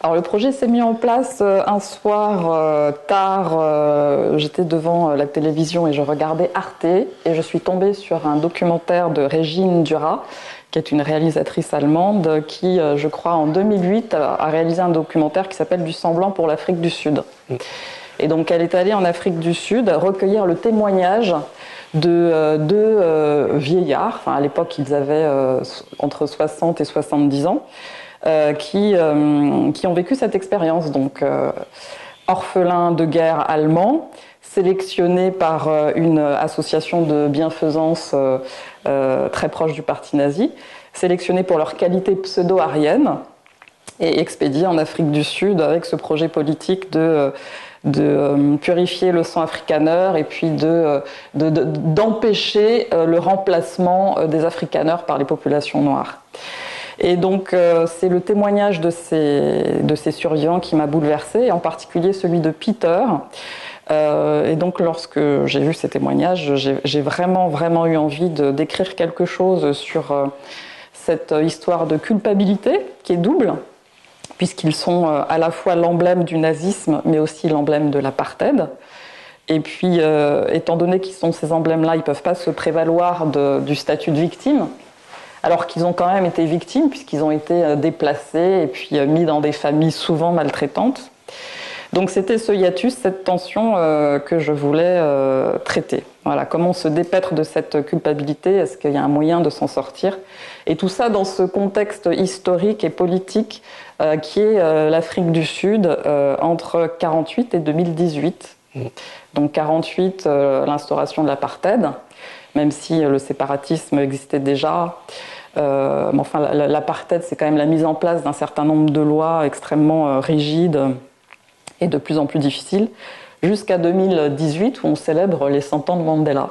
Alors le projet s'est mis en place un soir tard, j'étais devant la télévision et je regardais Arte et je suis tombée sur un documentaire de Régine Duras, qui est une réalisatrice allemande qui, je crois, en 2008 a réalisé un documentaire qui s'appelle Du semblant pour l'Afrique du Sud. Et donc elle est allée en Afrique du Sud recueillir le témoignage de deux vieillards, enfin à l'époque ils avaient entre 60 et 70 ans, qui ont vécu cette expérience, donc orphelins de guerre allemands, sélectionnés par une association de bienfaisance très proche du parti nazi, sélectionnés pour leur qualité pseudo-arienne et expédiés en Afrique du Sud avec ce projet politique de purifier le sang afrikaneur et puis d'empêcher le remplacement des afrikaners par les populations noires. Et donc c'est le témoignage de ces survivants qui m'a bouleversée, et en particulier celui de Peter. Et donc lorsque j'ai vu ces témoignages, j'ai vraiment eu envie d'écrire quelque chose sur cette histoire de culpabilité qui est double, puisqu'ils sont à la fois l'emblème du nazisme, mais aussi l'emblème de l'apartheid. Et puis, étant donné qu'ils sont ces emblèmes-là, ils ne peuvent pas se prévaloir du statut de victime, alors qu'ils ont quand même été victimes, puisqu'ils ont été déplacés et puis mis dans des familles souvent maltraitantes. Donc c'était ce hiatus, cette tension que je voulais traiter. Voilà, comment se dépaître de cette culpabilité, est-ce qu'il y a un moyen de s'en sortir? Et tout ça dans ce contexte historique et politique qui est l'Afrique du Sud entre 1948 et 2018. Donc 1948, l'instauration de l'apartheid, même si le séparatisme existait déjà. Mais enfin, l'apartheid, c'est quand même la mise en place d'un certain nombre de lois extrêmement rigides et de plus en plus difficiles, jusqu'à 2018 où on célèbre les 100 ans de Mandela.